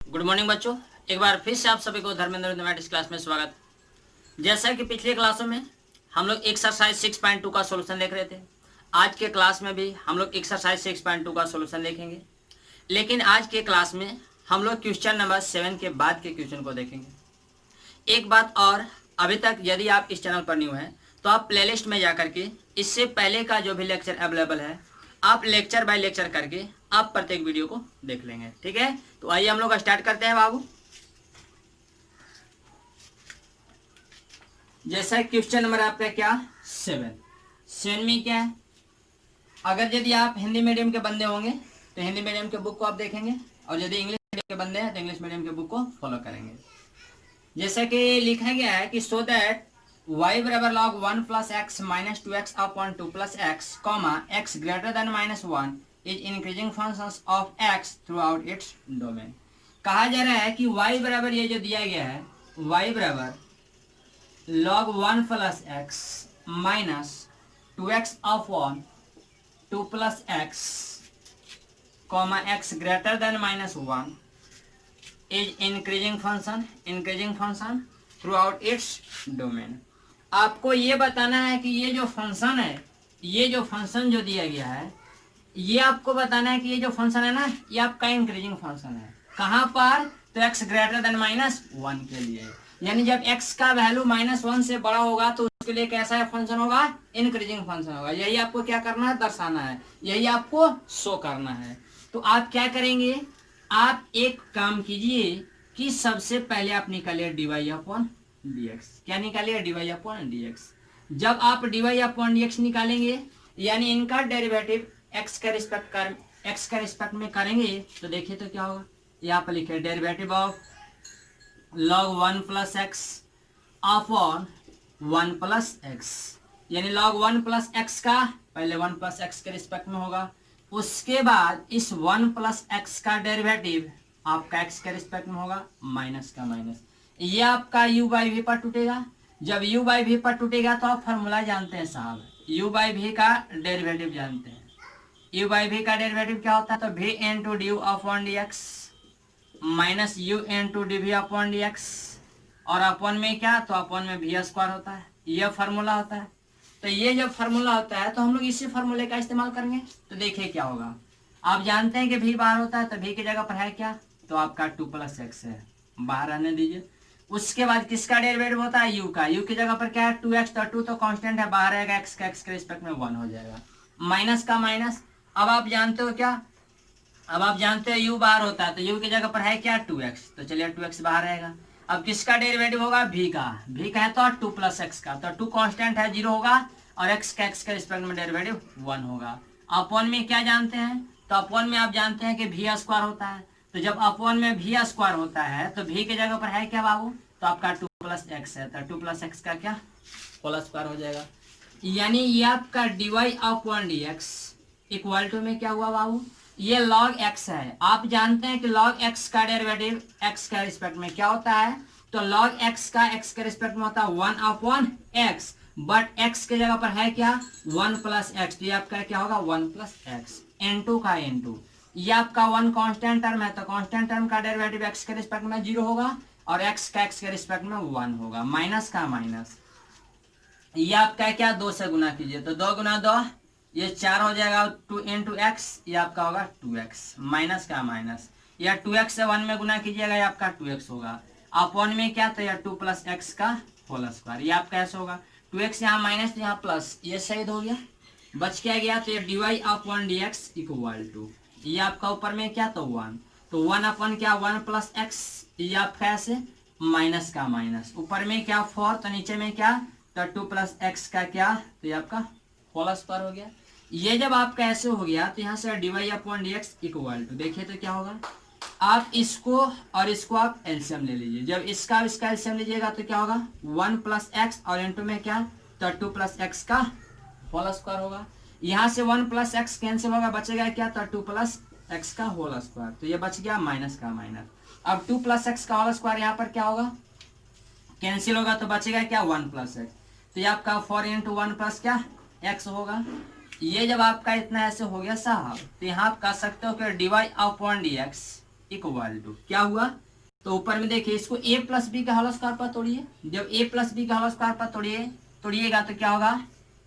Good morning बच्चों, एक बार फिर से आप सभी को धर्मेंद्र मैथमेटिक्स क्लास में स्वागत। जैसा कि पिछले क्लासों में हम लोग एक्सरसाइज 6.2 का सॉल्यूशन देख रहे थे, आज के क्लास में भी हम लोग एक्सरसाइज 6.2 का सॉल्यूशन देखेंगे। लेकिन आज के क्लास में हम लोग क्वेश्चन नंबर 7 के बाद के क्वेश्चन को देखेंगे। एक बात और, अभी तक यदि आप इस चैनल पर न्यू हैं तो आप प्लेलिस्ट में जाकर के इससे पहले का जो भी लेक्चर अवेलेबल है आप लेक्चर बाय लेक्चर करके आप प्रत्येक वीडियो को देख लेंगे। ठीक है, तो आइए हम लोग स्टार्ट करते हैं बाबू। जैसा क्वेश्चन नंबर आपका क्या 7 में क्या है, अगर यदि आप हिंदी मीडियम के बंदे होंगे तो हिंदी मीडियम के बुक को आप देखेंगे, और यदि इंग्लिश मीडियम के बंदे हैं तो इंग्लिश मीडियम के बुक को फॉलो करेंगे। जैसा कि लिखा गया है कि सो दैट y बराबर log 1 plus x minus 2x upon 2 plus x comma x greater then minus 1 is increasing functions of x through out its domain. कहा जा रहा है कि y बराबर ये जो दिया गया है y बराबर log 1 plus x minus 2x upon 2 plus x comma x greater then minus 1 is increasing function through out its domain. आपको ये बताना है कि ये जो फंक्शन है, ये जो फंक्शन जो दिया गया है, ये आपको बताना है कि ये जो फंक्शन है ना, ये आपका इंक्रीजिंग फंक्शन है। कहाँ पर? तो x ग्रेटर देन माइनस 1 के लिए, यानी जब x का वैल्यू माइनस 1 से बड़ा होगा तो उसके लिए कैसा फंक्शन होगा? इंक्रीजिंग फंक्शन होगा। यही आपको क्या करना है? दर्शाना है, यही आपको शो करना है। तो आप क्या करेंगे, आप एक काम कीजिए कि सबसे पहले आप निकालिए dy अपॉन dx। क्या निकालिए? dy upon dx। जब आप dy अपॉन dx निकालेंगे यानी इनका डेरिवेटिव x के रिस्पेक्ट में करेंगे तो देखिए तो क्या होगा। यहाँ पर लिखे derivative of log 1 plus x upon 1 plus x, यानी log 1 प्लस एक्स का पहले 1 प्लस एक्स के रिस्पेक्ट में होगा, उसके बाद इस 1 प्लस एक्स का डेरिवेटिव आपका x के रिस्पेक्ट में होगा, माइनस का माइनस, ये आपका u बाई वी पर टूटेगा। जब u बाई वी पर टूटेगा तो आप फॉर्मूला जानते हैं साहब, u बाई वी का डेरिवेटिव जानते हैं। u बाई वी का डेरिवेटिव क्या होता है? तो v into d u upon d x minus u into d v upon d x, और अपॉन में क्या? तो अपॉन में v स्क्वायर होता है, यह फार्मूला होता है। तो ये जब फार्मूला होता है तो हम लोग इसी फार्मूले का इस्तेमाल करेंगे। तो देखिए क्या होगा, आप जानते हैं कि v बाहर होता है तो v की जगह पर है क्या? तो आपका 2 प्लस एक्स है, बाहर आने दीजिए। उसके बाद किसका डेरिवेटिव होता है? u का, u की जगह पर क्या है? 2x, तो 2 तो कांस्टेंट है, बाहर आएगा x का, x के रिस्पेक्ट में 1 हो जाएगा, माइनस का माइनस। अब आप जानते हो क्या? अब आप जानते हो u बाहर होता है तो u की जगह पर है क्या? 2x, तो चलिए 2x बाहर आएगा। अब किसका डेरिवेटिव होगा? v का, v का है तो 2 प्लस एक्स का, तो 2 कांस्टेंट है 0 होगा, और x का x के रिस्पेक्ट में डेरिवेटिव 1 होगा। अपॉन में क्या जानते हैं? तो अपॉन में आप जानते हैं कि v स्क्वायर होता है, तो जब अपॉन में v स्क्वायर होता है तो v की जगह पर है क्या बाबू? तो आपका 2 प्लस एक्स है, तो 2 प्लस एक्स का क्या? होल स्क्वायर हो जाएगा। यानी ये आपका dy upon dx equal to में क्या हुआ बाबू? ये log x है। आप जानते हैं कि log x का डेरिवेटिव x के रिस्पेक्ट में क्या होता है? तो log x का x के रिस्पेक्ट में होता है 1 अपॉन x, बट x के जगह पर है क्या? 1 प्लस एक्स, तो ये आपका क्या होगा? 1 प्लस एक्स इंटू का इंटू, ये आपका 1 कांस्टेंट टर्म है, तो कांस्टेंट टर्म का डेरिवेटिव x के रिस्पेक्ट में 0 होगा, और x का x के रिस्पेक्ट में 1 होगा, माइनस का माइनस। ये आपका क्या? 2 से गुना कीजिए, तो 2 गुना 2 ये 4 हो जाएगा, 2 इंटू एक्स, ये आपका होगा 2x, माइनस का माइनस, या 2x से 1 में गुना कीजिएगा, ये आपका 2x होगा। अपॉन में क्या? तो यह 2 प्लस एक्स का होल स्क्वायर, ये आपका ऐसा होगा। 2x यहाँ माइनस तो यहाँ प्लस, ये शहीद हो गया, बच क्या गया? तो ये dy upon dx equal to, ये आपका ऊपर में क्या? तो 1, तो 1 अपॉन क्या? 1 प्लस एक्स, ये आपका ऐसे माइनस का माइनस, ऊपर में क्या? 4, तो नीचे में क्या? तो 2 प्लस एक्स का क्या? तो ये आपका होल स्क्वायर हो गया। ये जब आपका ऐसे हो गया तो यहाँ से dy upon dx equal to, देखिए तो क्या होगा, आप इसको और इसको आप एलसीएम ले लीजिए। जब इसका एलसीएम लीजिएगा तो क्या होगा? 1 प्लस एक्स और इंटू में क्या? तो 2 प्लस एक्स का होल स्क्वायर होगा। यहाँ से 1 प्लस एक्स कैंसिल होगा, बचेगा क्या? तो 2 प्लस एक्स का होल स्क्वायर, तो ये बच गया माइनस का माइनस। अब 2 प्लस एक्स का होल स्क्वायर यहाँ पर क्या होगा? कैंसिल होगा, तो बचेगा क्या? 1 प्लस एक्स, तो ये आपका 4 इंटू 1 प्लस क्या? एक्स होगा। ये जब आपका इतना ऐसे हो गया साहब, तो यहाँ आप कह सकते हो कि dy upon dx equal to क्या हुआ, तो ऊपर में देखिए इसको a प्लस बी का होल स्क्वायर पर तोड़िए, जब a प्लस बी का होल स्क्वायर पर तोड़िएगा तो क्या होगा,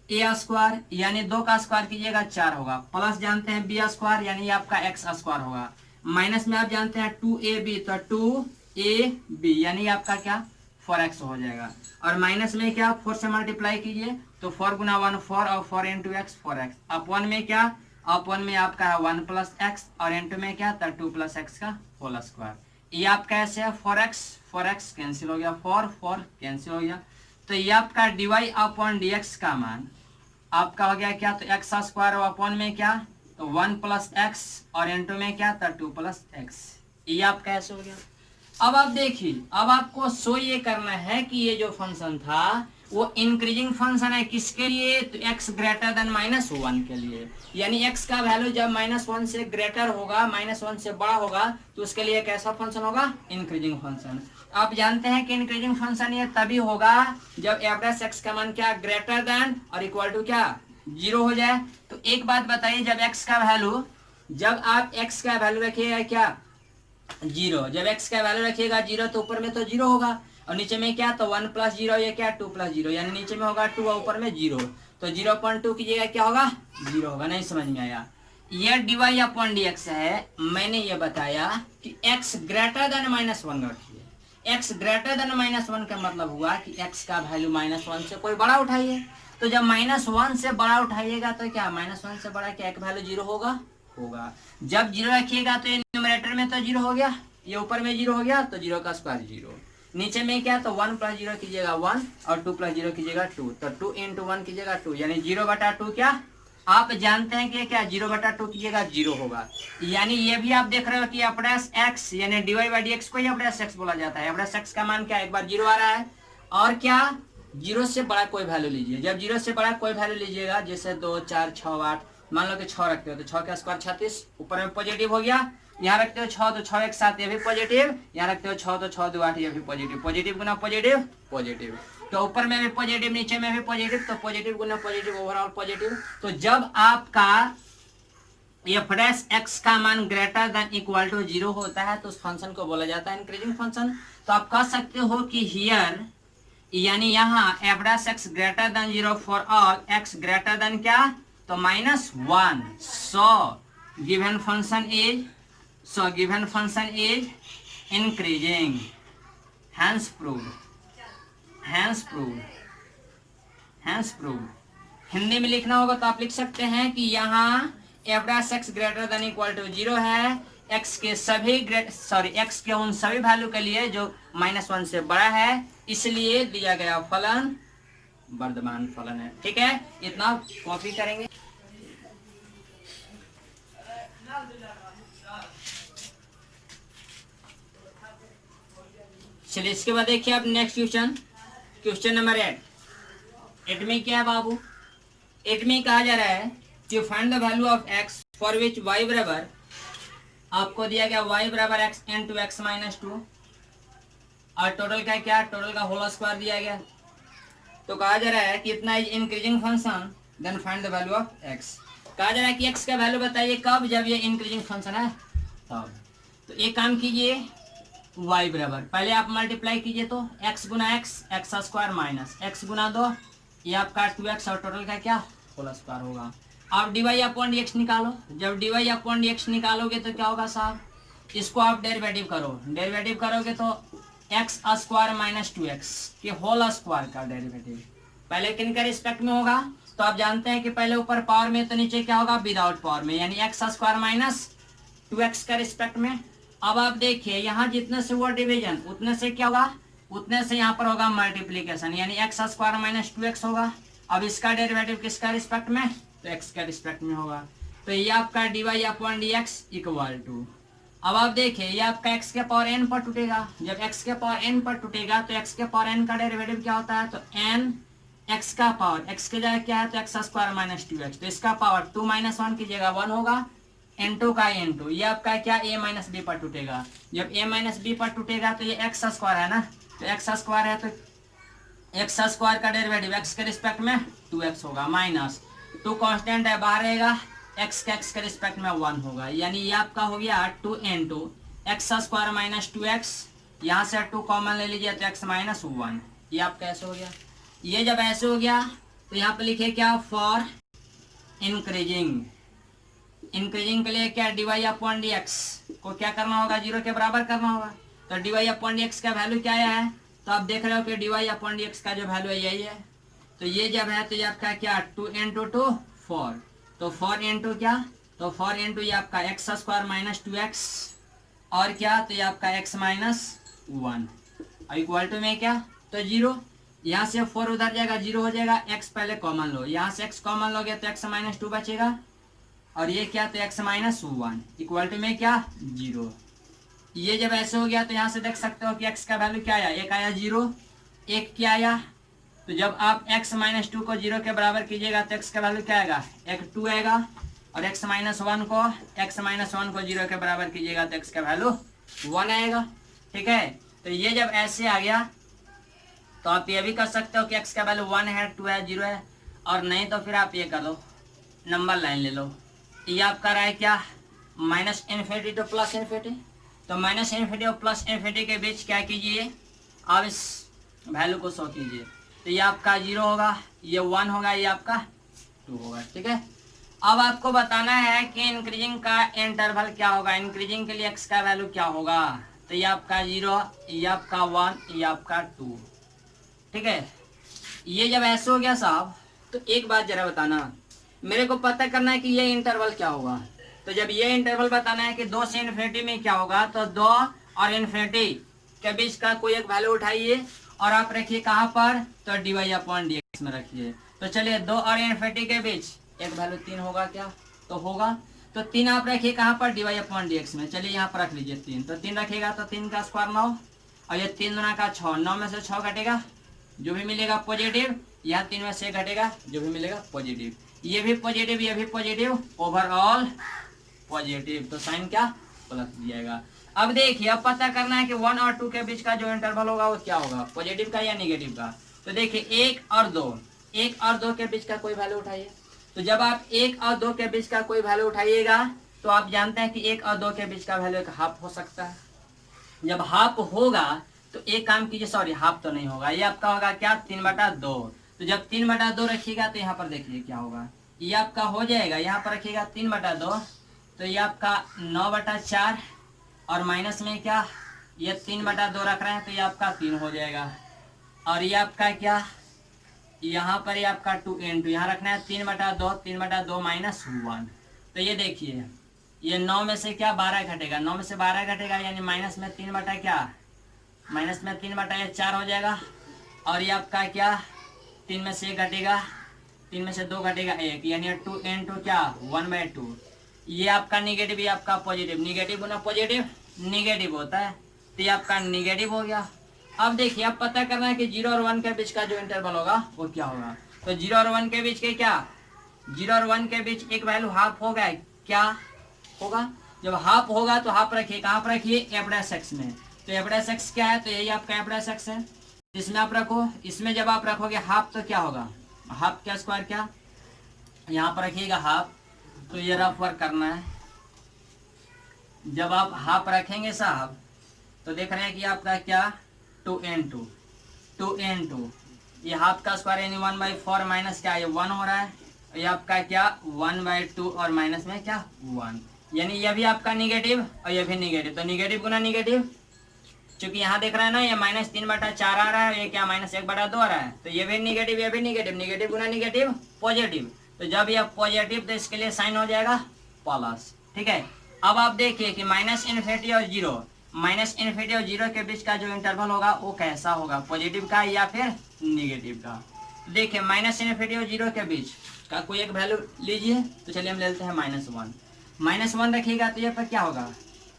a स्क्वायर यानी 2 का स्क्वायर कीजिएगा 4 होगा, प्लस जानते हैं b स्क्वायर यानी आपका x स्क्वायर होगा, माइनस में आप जानते हैं 2ab तो 2ab यानी आपका क्या 4x हो जाएगा, और माइनस में क्या 4 से मल्टीप्लाई कीजिए तो 4 गुना 1 4 और 4 इंटू एक्स 4x, अपॉन में क्या अपॉन में आपका है 1 प्लस एक्स और इंटू में क्या था 2 प्लस एक्स का होल स्क्वायर, ये आपका ऐसे है 4x कैंसिल हो गया, 4 कैंसिल हो गया, तो ये आपका dy अपॉन dx का मान आपका हो गया क्या, तो एक्स स्क्वायर अपॉन में क्या तो 1 प्लस एक्स और इंटू में क्या था 2 प्लस एक्स, ये आपका ऐसे हो गया। अब आप देखिए, अब आपको शो ये करना है कि ये जो फंक्शन था वो इंक्रीजिंग फंक्शन है किसके लिए, तो x ग्रेटर देन -1 के लिए, यानी x का वैल्यू जब -1 से ग्रेटर होगा, -1 से बड़ा होगा तो उसके लिए कैसा फंक्शन होगा, इंक्रीजिंग फंक्शन। आप जानते हैं कि इंक्रीजिंग फंक्शन ये तभी होगा जब एवरेज x का मान क्या ग्रेटर देन और इक्वल टू क्या 0 हो जाए। तो एक बात बताइए, जब x का वैल्यू, जब आप x का वैल्यू रखिएगा क्या 0, जब x का वैल्यू रखिएगा 0 तो ऊपर में तो 0 होगा और नीचे में क्या तो 1 प्लस 0 ये क्या 2 प्लस 0 यानी नीचे में होगा 2 और ऊपर में 0, तो 0.2 कीजिएगा क्या होगा 0 होगा। नहीं समझ में आया, ये dy अपॉन dx है, मैंने ये बताया कि x ग्रेटर देन -1 रखिए, x ग्रेटर देन -1 का मतलब हुआ कि x का वैल्यू -1 से कोई बड़ा उठाइए, तो जब -1 से बड़ा उठाइएगा तो क्या -1 से बड़ा क्या एक वैल्यू 0 होगा, जब 0 रखिएगा तो ये न्यूमरेटर में तो 0 हो गया, ये ऊपर में 0 हो गया तो 0 का स्क्वायर 0, नीचे में क्या तो 1 प्लस 0 कीजिएगा 1 और 2 प्लस 0 कीजिएगा 2, तो 2 इंटू 1 कीजिएगा 2 यानी 0/2 क्या आप जानते हैं कि क्या 0/2 कीजिएगा 0 होगा, यानी ये भी आप देख रहे हो कि एवरेज x यानी dy बाई dx को ही एवरेज x बोला जाता है। एवरेज x का मान क्या एक बार 0 आ रहा है और क्या 0 से बड़ा कोई वैल्यू लीजिए, जब 0 से बड़ा कोई वैल्यू लीजिएगा जैसे 2 4 6 8 मान लो कि 6 रखते हो तो 6 का स्क्वायर 36, ऊपर में पॉजिटिव हो गया, यहाँ रखते हो 6 तो 6 एक साथ ये भी पॉजिटिव, यहाँ रखते हो 6 तो 6 2 8 ये भी पॉजिटिव, पॉजिटिव गुना पॉजिटिव पॉजिटिव, तो ऊपर में भी पॉजिटिव नीचे में भी पॉजिटिव, तो पॉजिटिव गुना पॉजिटिव ओवरऑल पॉजिटिव। तो जब आपका ये फ्रेश x का मान ग्रेटर देन इक्वल टू 0 होता है तो उस फंक्शन को बोला जाता है इंक्रीजिंग फंक्शन। तो आप कह सकते हो कि हियर यानी यहाँ average x greater than 0 for all x greater than क्या तो -1, so given function is increasing, hence proved. Hindi में लिखना होगा तो आप लिख सकते हैं कि यहाँ average x greater than equal to 0 है, x के उन सभी वैल्यू के लिए जो -1 से बड़ा है, इसलिए दिया गया फलन वर्धमान फलन है। ठीक है, इतना कॉपी करेंगे। चलिए इसके बाद देखिए आप नेक्स्ट क्वेश्चन नंबर 8 में क्या है बाबू, 8 में कहा जा रहा है to find the value of x for which y बराबर, आपको दिया गया y बराबर x इंटू एक्स माइनस 2 और टोटल का क्या टोटल का होल स्क्वायर दिया गया, तो कहा जा रहा है कि इतना is increasing function then find the value of x। कहा जा रहा है कि x का वैल्यू बताइए कब, जब ये इंक्रीजिंग फंक्शन है तब। तो एक काम कीजिए y बराबर पहले आप मल्टीप्लाई कीजिए तो x गुना एक्स स्क्वायर माइनस x गुना 2 ये आपका 2x और टोटल का क्या होल स्क्वायर होगा। आप dy अपॉन dx निकालो, जब dy अपॉन dx निकालोगे तो क्या होगा साहब, इसको आप डेरिवेटिव करोगे तो एक्स स्क्वायर माइनस 2x के होल स्क्वायर का डेरिवेटिव पहले किन का रिस्पेक्ट में होगा, तो आप जानते हैं कि पहले ऊपर पावर में तो नीचे क्या होगा विदाउट पावर में, यानी एक्स स्क्वायर माइनस 2x का रिस्पेक्ट में। अब आप देखिए यहाँ जितने से हुआ डिवीजन उतने से क्या होगा, उतने से यहाँ पर होगा मल्टीप्लीकेशन, यानी एक्स स्क्वायर माइनस 2x होगा। अब इसका डेरिवेटिव किसका रिस्पेक्ट में, तो x का रिस्पेक्ट में होगा, तो ये आपका dy upon dx equal to, अब आप देखिए ये आपका x के पावर n पर टूटेगा, जब x के पावर n पर टूटेगा तो x के पावर n का डेरिवेटिव क्या होता है, तो n x का पावर x के जगह क्या है तो एक्स स्क्वायर माइनस 2x, तो इसका पावर 2 - 1 की जगह 1 होगा, n2 का n2 ये आपका क्या a माइनस बी पर टूटेगा, जब a माइनस बी पर टूटेगा तो ये एक्स स्क्वायर है ना, तो एक्स स्क्वायर है तो एक्स स्क्वायर का डेरिवेटिव x के रिस्पेक्ट में 2x होगा माइनस 2 कांस्टेंट है बाहर रहेगा, x के रिस्पेक्ट में 1 होगा, यानी ये आपका हो गया 2n2 x square minus 2x, यहाँ से 2 कॉमन ले लीजिए तो x माइनस 1। ये आपका ऐसे हो गया। ये जब ऐसे हो गया तो यहाँ पे लिखे क्या, फॉर इंक्रीजिंग। इंक्रीजिंग के लिए क्या, डिवाई अपॉन डी एक्स को क्या करना होगा, 0 के बराबर करना होगा। तो डिवाई अपॉन डी एक्स का वैल्यू क्या आया है, तो आप देख रहे हो कि डिवाई अपॉन डी एक्स का जो वैल्यू है यही है। तो ये जब है तो ये आपका क्या, 2 इंटू 2 4, तो 4 इंटू क्या, तो 4 इंटू ये आपका एक्स स्क्वायर माइनस 2x और क्या, तो ये आपका x माइनस 1 और इक्वल टू में क्या, तो 0। यहाँ से 4 उधर जाएगा, 0 हो जाएगा। x पहले कॉमन लो, यहाँ से x कॉमन लोगे तो x माइनस 2 बचेगा और ये क्या, तो x माइनस 1 इक्वल टू में क्या, 0। ये जब ऐसे हो गया तो यहाँ से देख सकते हो कि x का वैल्यू क्या आया, एक आया 0, एक क्या आया। तो जब आप x माइनस 2 को 0 के बराबर कीजिएगा तो x का वैल्यू क्या आएगा, एक 2 आएगा और x माइनस 1 को 0 के बराबर कीजिएगा तो x का वैल्यू 1 आएगा। ठीक है, तो ये जब ऐसे आ गया तो आप ये भी कर सकते हो कि x का वैल्यू 1 है, 2 है, 0 है, और नहीं तो फिर आप ये कर लो, नंबर लाइन ले लो। ये आपका रहा है क्या, minus infinity two plus infinity. तो माइनस इन्फिनिटी और प्लस इन्फिनिटी के बीच क्या कीजिए, आप इस वैल्यू को शो कीजिए। तो ये आपका 0 होगा, ये 1 होगा, ये आपका 2 होगा। ठीक है, अब आपको बताना है कि इंक्रीजिंग का इंटरवल क्या होगा, इंक्रीजिंग के लिए x का वैल्यू क्या होगा। तो ये आपका 0, ये आपका 1, ये आपका 2। ठीक है, ये जब ऐसे हो गया साहब तो एक बात जरा बताना, मेरे को पता करना है कि ये इंटरवल क्या होगा। तो जब ये इंटरवल बताना है कि 2 से इन्फिनिटी में क्या होगा, तो 2 और इन्फिनिटी के बीच का कोई एक वैल्यू उठाइए और आप रखिए कहाँ पर, तो dy अपॉन dx में रखिए। तो चलिए 2 और इन्फिनिटी के बीच एक वैल्यू 3 होगा क्या, तो होगा। तो 3 आप रखिए कहाँ पर, dy अपॉन dx में। चलिए यहाँ पर रख लीजिए 3, तो 3 रखिएगा तो 3 का स्क्वायर 9 और ये 3 दूना का 6, 9 में से 6 घटेगा, जो भी मिलेगा पॉजिटिव, यहाँ 3 में से घटेगा, जो भी मिलेगा पॉजिटिव। ये भी पॉजिटिव, ये भी पॉजिटिव, ओवरऑल पॉजिटिव, तो साइन क्या, प्लस दिएगा। अब देखिए, अब पता करना है कि 1 और 2 के बीच का जो इंटरवल होगा वो क्या होगा, पॉजिटिव का या निगेटिव का। तो देखिए 1 और 2 के बीच का कोई वैल्यू उठाइए। तो जब आप 1 और 2 के बीच का कोई वैल्यू उठाइएगा तो आप जानते हैं कि 1 और 2 के बीच का वैल्यू एक हाफ हो सकता है। जब हाफ होगा तो एक काम कीजिए, सॉरी हाफ तो नहीं होगा, ये आपका होगा क्या, 3/2। तो जब 3/2 रखिएगा तो यहाँ पर देखिए क्या होगा, ये आपका हो जाएगा, यहाँ पर रखिएगा 3/2, तो ये आपका 9/4 और माइनस में क्या, ये 3/2 रख रहे हैं तो ये आपका 3 हो जाएगा। और ये आपका क्या, यहाँ पर ये आपका 2 इंटू यहाँ रखना है 3/2 माइनस 1। तो ये देखिए, ये 9 में से क्या 12 घटेगा, 9 में से 12 घटेगा, यानी माइनस में 3 बटा क्या, माइनस में 3 बटा 4 हो जाएगा। और ये आपका क्या, 3 में से 1 घटेगा, 3 में से 2 घटेगा 1, यानी 2 इंटू क्या 1/2। ये आपका निगेटिव, ये आपका पॉजिटिव, निगेटिव गुना पॉजिटिव निगेटिव होता है, तो ये आपका निगेटिव हो गया। अब देखिए, अब पता करना है कि 0 और 1 के बीच का जो इंटरवल होगा वो क्या होगा। तो 0 और 1 के बीच के क्या, 0 और 1 के बीच एक वैल्यू हाफ होगा, क्या होगा, जब हाफ होगा तो हाफ रखिए कहाँ पर रखिए, f' में। तो f' क्या है, तो यही आपका f' है, इसमें आप रखो। इसमें जब आप रखोगे हाफ तो क्या होगा, हाफ क्या स्क्वायर क्या, यहाँ पर रखिएगा हाफ। तो ये रफ वर्क करना है, जब आप हाफ रखेंगे साहब तो देख रहे हैं कि आपका क्या 2 इंटू ये हाफ का स्क्वायर यानी 1/4 माइनस क्या, ये 1 हो रहा है, ये आपका क्या 1/2 और माइनस में क्या 1, यानी ये भी आपका निगेटिव और ये भी निगेटिव, तो निगेटिव गुना निगेटिव। चूंकि यहाँ देख रहा है ना, ये माइनस 3/4 आ रहा है, ये क्या माइनस 1/2 आ रहा है, तो ये भी निगेटिव, ये भी निगेटिव, निगेटिव गुना निगेटिव पॉजिटिव। तो जब ये पॉजिटिव तो इसके लिए साइन हो जाएगा प्लस। ठीक है, अब आप देखिए कि माइनस इन्फिनिटी और 0 के बीच का जो इंटरवल होगा वो कैसा होगा, पॉजिटिव का या फिर निगेटिव का। देखिए माइनस इन्फिनिटी और 0 के बीच का कोई एक वैल्यू लीजिए। तो चलिए हम ले लेते हैं -1 रखिएगा तो ये पर क्या होगा,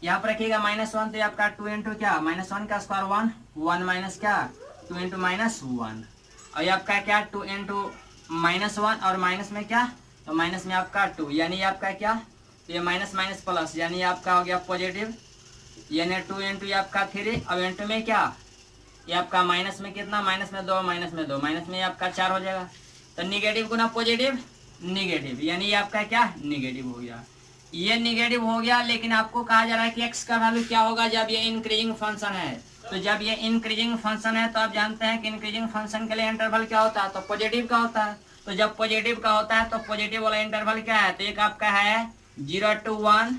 यहाँ पर रखिएगा -1, तो ये आपका 2 इंटू क्या -1 का स्क्वायर 1 माइनस क्या 2 इंटू -1, और ये आपका क्या 2 इंटू -1 और माइनस में क्या, तो माइनस में आपका 2, यानी ये आपका क्या, तो ये माइनस माइनस प्लस, यानी ये आपका हो गया पॉजिटिव, यानी 2 इंटू ये आपका 3, अब इंटू में क्या, ये आपका माइनस में कितना, माइनस में 2, माइनस में ये आपका 4 हो जाएगा। तो निगेटिव गुना पॉजिटिव निगेटिव, यानी ये आपका क्या निगेटिव हो गया। ये निगेटिव हो गया, लेकिन आपको कहा जा रहा है कि x का वैल्यू क्या होगा जब ये इंक्रीजिंग फंक्शन है। तो जब ये इंक्रीजिंग फंक्शन है तो आप जानते हैं कि इंक्रीजिंग फंक्शन के लिए इंटरवल क्या होता है, तो पॉजिटिव का होता है। तो जब पॉजिटिव का होता है तो पॉजिटिव वाला इंटरवल क्या है, तो एक आपका है 0 to 1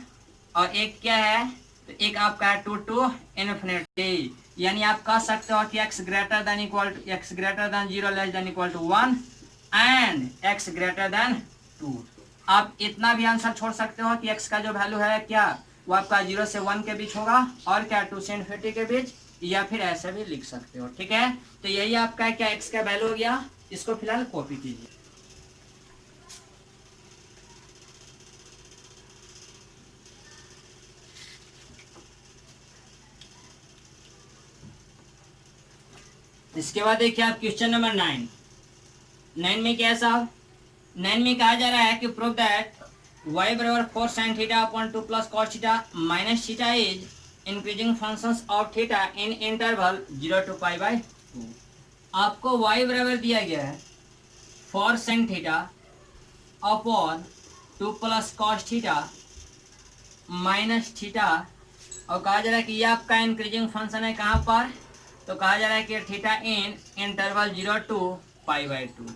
और एक क्या है, तो एक आपका है 2 to इन्फिनिटी। यानी आप कह सकते हो कि x greater than equal to x greater than 0 less than equal to 1 and x greater than 2। आप इतना भी आंसर छोड़ सकते हो कि x का जो वैल्यू है क्या, वो आपका 0 से 1 के बीच होगा और क्या 2 से इन्फिनिटी के बीच, या फिर ऐसे भी लिख सकते हो। ठीक है, तो यही आपका क्या x का वैल्यू हो गया। इसको फिलहाल कॉपी कीजिए। इसके बाद देखिए आप क्वेश्चन नंबर 9 में क्या है साहब, 9 में कहा जा रहा है कि प्रूव दैट y बराबर 4 sin theta upon 2 plus cos theta minus theta is increasing functions of theta in interval 0 to π/2। आपको y बराबर दिया गया है 4 sin theta upon 2 plus cos theta minus theta, और कहा जा रहा है कि ये आपका इंक्रीजिंग फंक्शन है कहाँ पर, तो कहा जा रहा है कि थीटा इन इंटरवल 0 to π/2।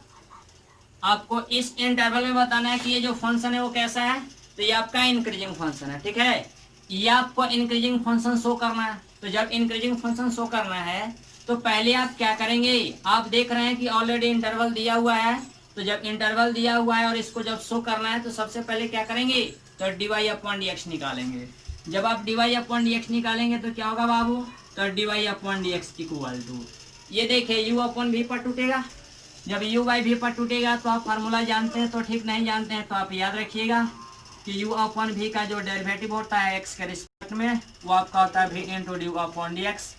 आपको इस इंटरवल में बताना है कि ये जो फंक्शन है वो कैसा है, तो ये आपका इंक्रीजिंग फंक्शन है। ठीक है, ये आपको इंक्रीजिंग फंक्शन शो करना है। तो जब इंक्रीजिंग फंक्शन शो करना है तो पहले आप क्या करेंगे, आप देख रहे हैं कि ऑलरेडी इंटरवल दिया हुआ है। तो जब इंटरवल दिया हुआ है और इसको जब शो करना है तो सबसे पहले क्या करेंगे, तो dy अपॉन dx निकालेंगे। जब आप dy अपॉन dx निकालेंगे तो क्या होगा बाबू, तो dy upon dx equal to, ये देखिए u अपॉन v पर टूटेगा। जब u बाई v पर टूटेगा तो आप फार्मूला जानते हैं, तो ठीक नहीं जानते हैं तो आप याद रखिएगा कि u अपॉन v का जो डेरिवेटिव होता है x के रिस्पेक्ट में वो आपका होता है v into d upon d x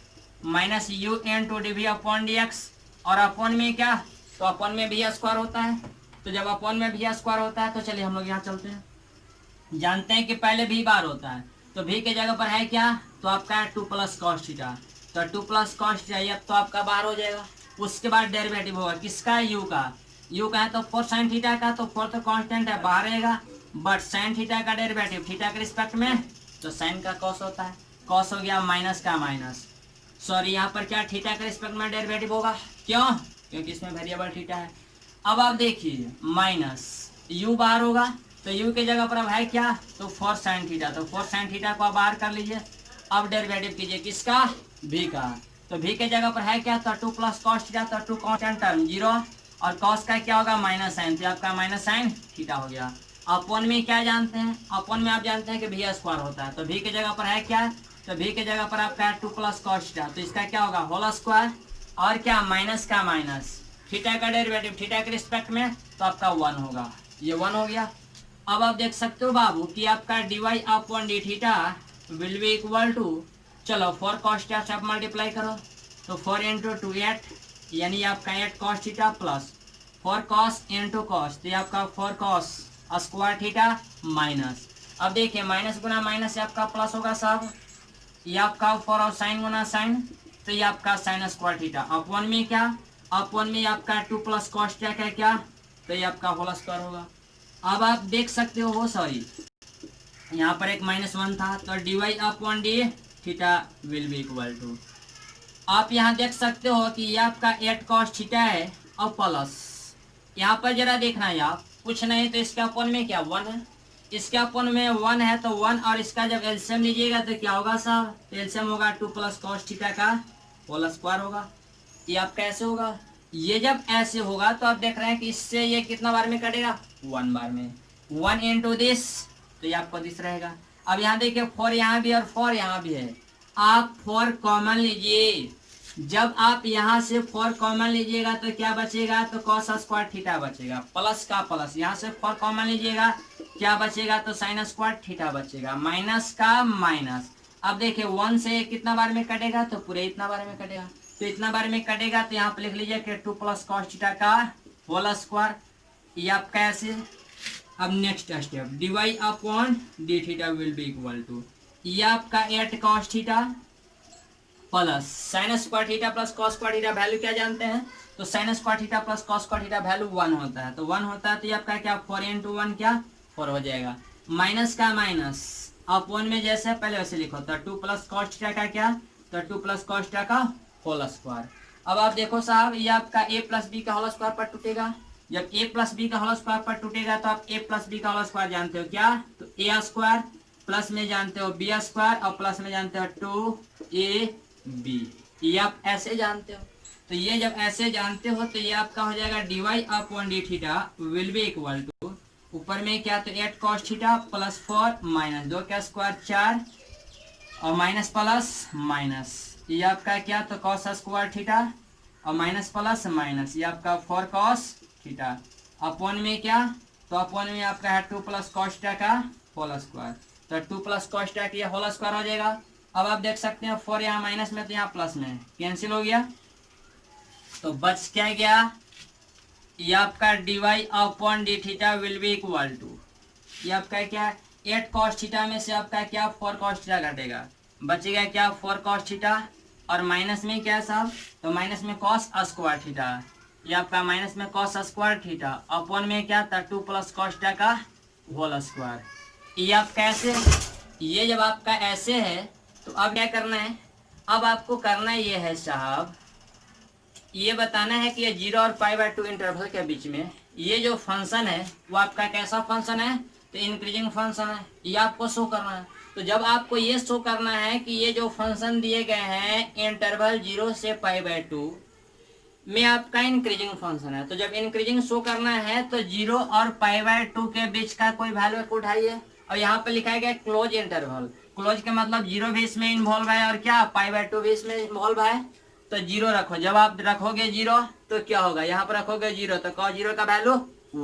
minus u into d v upon d x, और अपॉन में क्या, तो अपॉन में v स्क्वायर होता है। तो जब अपॉन में v स्क्वायर होता है तो चलिए हम लोग यहाँ चलते हैं। जानते हैं कि पहले v बार होता है, तो v के जगह पर है क्या, तो आपका है 2 प्लस cos थीटा। तो 2 प्लस cos थीटा ये तो आपका बाहर हो जाएगा। उसके बाद डेरिवेटिव होगा किसका, u का। u का है तो 4 sin थीटा का, तो 4 तो कांस्टेंट है बाहर रहेगा, बट sin थीटा का डेरिवेटिव थीटा के रिस्पेक्ट में, तो sin का cos होता है। cos हो गया माइनस का माइनस, सॉरी यहाँ पर क्या थीटा के रिस्पेक्ट में डेरिवेटिव होगा, क्यों, क्योंकि इसमें वेरिएबल थीटा है। अब आप देखिए माइनस u बाहर होगा, तो u के जगह पर अब है क्या, तो 4 sin थीटा। तो 4 sin थीटा को आप बाहर कर लीजिए। अब डेरिवेटिव कीजिए किसका, v का। तो v के जगह पर है क्या, तो 2 प्लस cos थीटा, तो 2 कांस्टेंट टर्म 0, और cos का क्या होगा माइनस साइन, तो आपका माइनस साइन थीटा हो गया। अपॉन में क्या जानते हैं, अपॉन में आप जानते हैं कि v स्क्वायर होता है। तो v के जगह पर है क्या, तो v के जगह पर आपका है 2 प्लस cos थीटा, तो इसका क्या होगा होल स्क्वायर, और क्या माइनस का माइनस, थीटा का डेरिवेटिव थीटा के रिस्पेक्ट में, तो आपका 1 होगा, ये 1 हो गया। अब आप देख सकते हो बाबू कि आपका dy upon d theta will be equal to, चलो 4 cos थीटा से आप मल्टीप्लाई करो, तो 4 इंटू 2 8, यानी आपका 8 cos theta plus 4 cos into cos, तो ये आपका 4 cos स्क्वायर थीटा माइनस। अब देखिए माइनस गुना माइनस से आपका प्लस होगा साहब, ये आपका 4 और साइन गुना साइन, तो ये आपका साइन स्क्वायर थीटा। अपॉन में क्या, अपॉन में आपका 2 प्लस cos थीटा का क्या, तो ये आपका होल स्क्वायर होगा। अब आप देख सकते हो, सॉरी यहाँ पर एक -1 था, तो dy upon d theta will be equal to, आप यहाँ देख सकते हो कि ये आपका 8 cos थीटा है और प्लस, यहाँ पर जरा देखना है आप, कुछ नहीं तो इसके अपॉन में क्या 1 है, इसके अपॉन में 1 है, तो 1 और इसका जब एलसीएम लीजिएगा तो क्या होगा साहब, तो एलसीएम होगा 2 प्लस cos थीटा का होल स्क्वायर होगा। ये आपका ऐसे होगा, ये जब ऐसे होगा तो आप देख रहे हैं कि इससे ये कितना बार में कटेगा, 1 बार में, 1 इंटू दिस, तो ये आपको दिस रहेगा। अब यहाँ देखिए 4 यहाँ भी और 4 यहाँ भी है, आप 4 कॉमन लीजिए। जब आप यहाँ से 4 कॉमन लीजिएगा तो क्या बचेगा, तो cos स्क्वायर थीटा बचेगा, प्लस का प्लस, यहाँ से 4 कॉमन लीजिएगा क्या बचेगा, तो साइन स्क्वायर थीटा बचेगा, माइनस का माइनस। अब देखिए 1 से कितना बार में कटेगा, तो पूरे इतना बार में कटेगा, तो इतना बार में कटेगा, तो यहाँ पर लिख लीजिए कि 2 प्लस cos थीटा का होल स्क्वायर, ये आपका ऐसे। अब next step dy upon d theta will be equal to, ये आपका 8 cos theta plus sine square theta plus cos square theta value क्या जानते हैं, तो sine square theta plus cos square theta value 1 होता है, तो 1 होता है, तो ये आपका क्या 4 इंटू 1 क्या 4 हो जाएगा। माइनस का माइनस, अपॉन में जैसे पहले वैसे लिखो, तो 2 प्लस कॉस थीटा का क्या, तो 2 प्लस कॉस थीटा का होल स्क्वायर। अब आप देखो साहब, ये आपका a प्लस बी का होल स्क्वायर पर टूटेगा। जब a प्लस बी का होल स्क्वायर पर टूटेगा तो आप a प्लस बी का होल स्क्वायर जानते हो क्या, तो a स्क्वायर, प्लस में जानते हो b स्क्वायर, और प्लस में जानते हो 2ab, ये आप ऐसे जानते हो। तो ये जब ऐसे जानते हो तो ये आपका हो जाएगा dy upon d theta will be equal to, ऊपर में क्या, तो 8 cos थीटा प्लस 4 माइनस 2 का स्क्वायर 4 और माइनस प्लस माइनस, ये आपका क्या, तो cos स्क्वायर थीटा और माइनस प्लस माइनस, ये आपका 4 cos थीटा, अपॉन में क्या, तो अपॉन में आपका है 2 प्लस cos थीटा का होल स्क्वायर, तो 2 प्लस cos थीटा का होल स्क्वायर हो जाएगा। अब आप देख सकते हैं 4 यहाँ माइनस में तो यहाँ प्लस में कैंसिल हो गया, तो बच क्या गया, ये आपका dy upon d theta will be equal to, ये आपका क्या, 8 cos थीटा में से आपका क्या 4 cos थीटा घटेगा, बचेगा क्या 4 cos थीटा, और माइनस में क्या साहब, तो माइनस में cos स्क्वायर थीटा, ये आपका माइनस में cos स्क्वायर थीटा, अपॉन में क्या था 2 प्लस cos थीटा का होल स्क्वायर। ये आप कैसे, ये जब आपका ऐसे है तो अब क्या करना है, अब आपको करना ये है साहब, ये बताना है कि ये 0 और π/2 इंटरवल के बीच में ये जो फंक्शन है वो आपका कैसा फंक्शन है, तो इंक्रीजिंग फंक्शन है, ये आपको शो करना है। तो जब आपको ये शो करना है कि ये जो फंक्शन दिए गए हैं इंटरवल 0 से π/2 में आपका इंक्रीजिंग फंक्शन है, तो जब इंक्रीजिंग शो करना है तो 0 और π/2 के बीच का कोई वैल्यू को उठाइए, और यहाँ पे लिखा गया क्लोज इंटरवल, क्लोज के मतलब 0 भी इसमें इन्वॉल्व है और क्या π/2 भी इसमें इन्वॉल्व है, तो 0 रखो। जब आप रखोगे 0 तो क्या होगा, यहाँ पर रखोगे 0 तो cos 0 का वैल्यू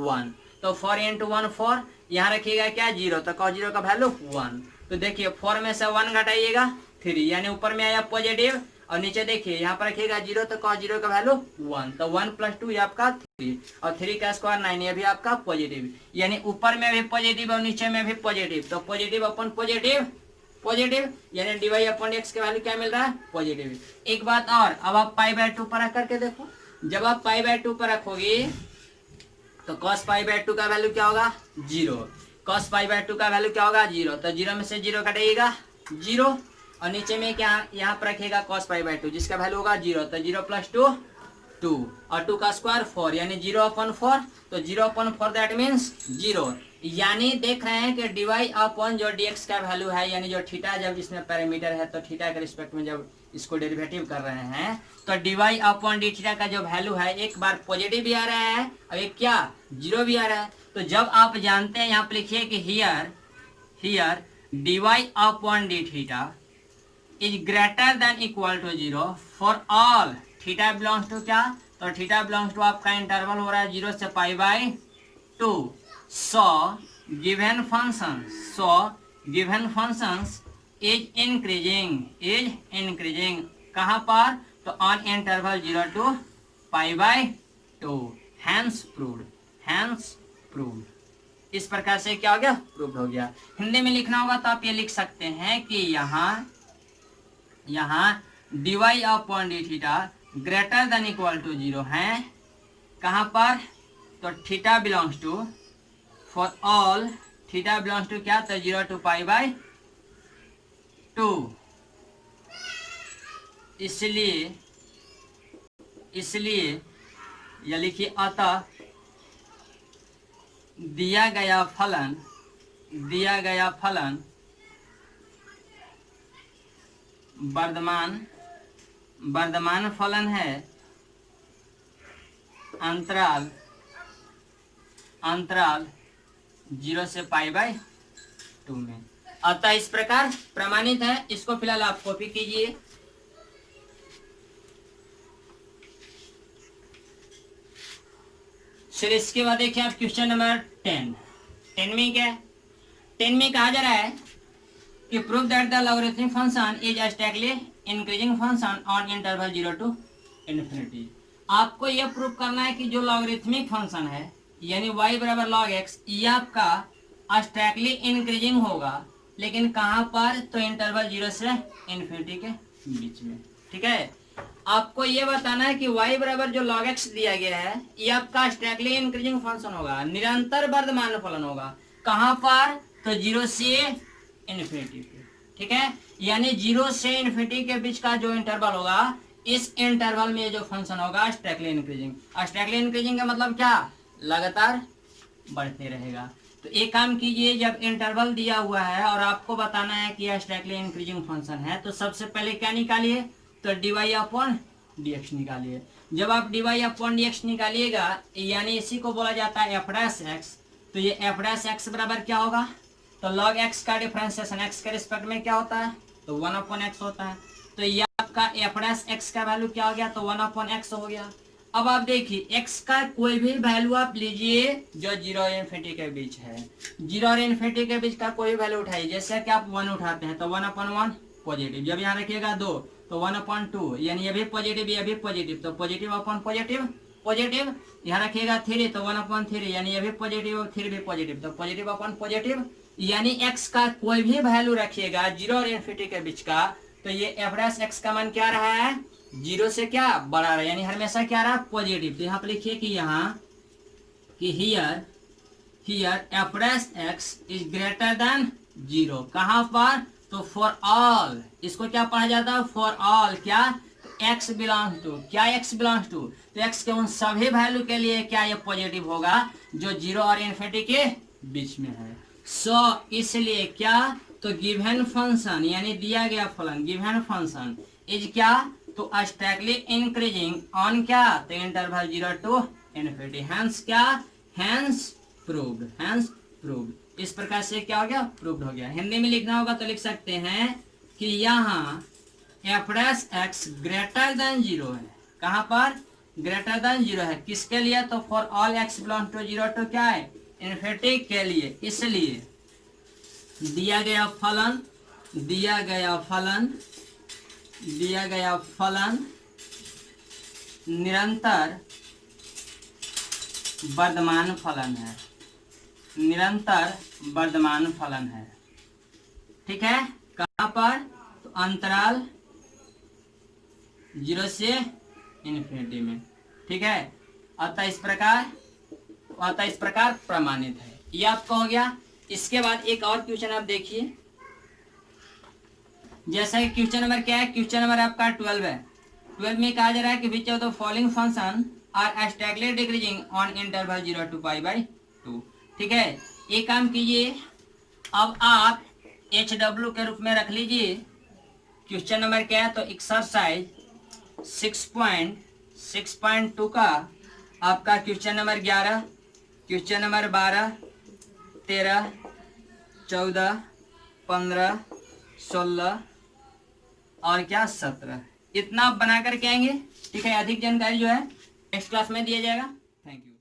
1, तो 4 × 1 4, यहाँ रखिएगा क्या 0, तो cos 0 का वैल्यू 1। तो देखिए 4 में से 1 घटाइएगा 3, यानी ऊपर में आया पॉजिटिव, और नीचे देखिए यहाँ पर रखिएगा 0, तो cos 0 का वैल्यू 1, तो 1 + 2 ये आपका 3, और 3 का स्क्वायर 9, ये भी आपका पॉजिटिव, यानी ऊपर में भी पॉजिटिव और नीचे में भी पॉजिटिव, तो पॉजिटिव अपन पॉजिटिव पॉजिटिव, यानी dy अपॉन x के वैल्यू क्या मिल रहा है, पॉजिटिव। एक बात और, अब आप π/2 पर रख करके देखो, जब आप π/2 पर रखोगे तो cos π/2 का वैल्यू क्या होगा 0, cos π/2 का वैल्यू क्या होगा 0, तो 0 में से 0 कटेगा 0, और नीचे में क्या यहाँ पर रखेगा cos π/2 जिसका वैल्यू होगा 0, तो 0 + 2 2, और 2 का स्क्वायर 4, यानी 0/4, तो 0/4 दैट मीन्स 0, यानी देख रहे हैं कि dy अपॉन जो dx का वैल्यू है, यानी जो थीटा जब इसमें पैरामीटर है तो थीटा के रिस्पेक्ट में जब इसको डेरिवेटिव कर रहे हैं तो dy अपॉन डी थीटा का जो वैल्यू है एक बार पॉजिटिव भी आ रहा है और एक क्या 0 भी आ रहा है। तो जब आप जानते हैं यहाँ पे लिखिए कि here dy upon d theta is greater than equal to 0 for all theta belongs to क्या, तो थीटा बिलोंग्स टू आपका इंटरवल हो रहा है 0 से π/2। So given functions is increasing कहाँ पर, तो on interval 0 to π/2, hence proved। इस प्रकार से क्या हो गया, प्रूव हो गया। हिंदी में लिखना होगा तो आप ये लिख सकते हैं कि यहाँ dy upon d theta greater than equal to 0 है, कहाँ पर, तो theta belongs to for all theta belongs to क्या, तो 0 to π/2। इसलिए या लिखिए अतः दिया गया फलन वर्धमान फलन है अंतराल 0 से π/2 में, अतः इस प्रकार प्रमाणित है। इसको फिलहाल आप कॉपी कीजिए। फिर इसके बाद देखिए आप क्वेश्चन नंबर 10 में क्या है, 10 में कहा जा रहा है कि prove that the logarithmic function is statically increasing function on interval 0 to ∞। आपको यह प्रूव करना है कि जो लॉगरिथमिक फंक्शन है यानी y = log x ये आपका स्टैटिकली इंक्रीजिंग होगा, लेकिन कहाँ पर, तो इंटरवल 0 से ∞ के बीच में। ठीक है, आपको ये बताना है कि y बराबर जो log x दिया गया है ये आपका स्टैटिकली इंक्रीजिंग फंक्शन होगा, निरंतर वर्धमान फलन होगा। कहाँ पर? तो 0 से इन्फिनिटी पे, ठीक है। यानी 0 से इन्फिनिटी के बीच का जो इंटरवल होगा, इस इंटरवल में जो फंक्शन होगा स्ट्रिक्टली इंक्रीजिंग। स्ट्रिक्टली इंक्रीजिंग का मतलब क्या? लगातार बढ़ते रहेगा। तो एक काम कीजिए, जब इंटरवल दिया हुआ है और आपको बताना है कि यह स्ट्रिक्टली इंक्रीजिंग फंक्शन है, तो सबसे पहले क्या निकालिए? तो dy अपॉन dx निकालिए। जब आप dy अपॉन dx निकालिएगा, यानी इसी को बोला जाता है एफ डैश एक्स। तो ये एफ डैश एक्स बराबर क्या होगा? तो log x का डिफरेंशिएशन x के रिस्पेक्ट में क्या होता है? तो 1 अपॉन एक्स होता है। तो ये आपका एफ डैश एक्स का वैल्यू क्या हो गया? तो 1 अपॉन एक्स हो गया। अब आप देखिए x का कोई भी वैल्यू आप लीजिए जो 0 और इन्फिनिटी के बीच है। 0 और इन्फिनिटी के बीच का कोई वैल्यू उठाइए। जैसे कि आप 1 उठाते हैं तो 1 अपॉन 1 पॉजिटिव। जब यहाँ रखिएगा 2 तो 1 अपॉन 2, यानी ये भी पॉजिटिव ये भी पॉजिटिव, तो पॉजिटिव अपॉन पॉजिटिव पॉजिटिव। यहाँ रखिएगा 3 तो 1 अपॉन 3, यानी ये भी पॉजिटिव और 3 भी पॉजिटिव, तो पॉजिटिव अपॉन पॉजिटिव। यानी x का कोई भी वैल्यू रखिएगा 0 और इन्फिनिटी के बीच का, तो ये एफ डैश एक्स का मान क्या रहा है? 0 से क्या बड़ा रहा है, यानी हमेशा क्या रहा? पॉजिटिव। तो यहाँ पर लिखिए कि यहाँ कि here F dash x is greater than 0। कहाँ पर? तो फॉर ऑल। इसको क्या पढ़ा जाता है? For all. क्या? तो x बिलोंग्स टू, क्या x बिलोंग्स टू? तो x के उन सभी वैल्यू के लिए क्या ये पॉजिटिव होगा जो 0 और इन्फिनिटी के बीच में है। सो इसलिए क्या? तो गिवन फंक्शन यानी दिया गया फलन, गिवन फंक्शन इज क्या? तो स्ट्रिक्टली इंक्रीजिंग ऑन क्या? तो इंटरवल 0 टू इन्फिनिटी। हैंस क्या? Hence proved, hence proved. इस प्रकार से क्या हो गया? प्रूव्ड हो गया। हिंदी में लिखना होगा तो लिख सकते हैं कि यहाँ F dash x greater than 0 है। कहाँ पर? ग्रेटर देन 0 है। किसके लिए? तो for all x belong to 0 to क्या है? इन्फिनिटी के लिए। इसलिए दिया गया फलन निरंतर वर्धमान फलन है, निरंतर वर्धमान फलन है, ठीक है। कहाँ पर? तो अंतराल 0 से इन्फिनिटी में, ठीक है। अतः इस प्रकार प्रमाणित है। ये आपका हो गया। इसके बाद एक और क्वेश्चन आप देखिए, जैसा कि क्वेश्चन नंबर क्या है? क्वेश्चन नंबर आपका 12 है। 12 में कहा जा रहा है कि which of the following function are strictly decreasing on interval 0 to π/2, ठीक है। एक काम कीजिए, अब आप HW के रूप में रख लीजिए। क्वेश्चन नंबर क्या है? तो एक्सरसाइज 6.2 का आपका क्वेश्चन नंबर 11, क्वेश्चन नंबर 12, 13, 14, 15, 16 और क्या 17, इतना आप बना करके आएंगे, ठीक है। अधिक जानकारी जो है नेक्स्ट क्लास में दिया जाएगा। Thank you.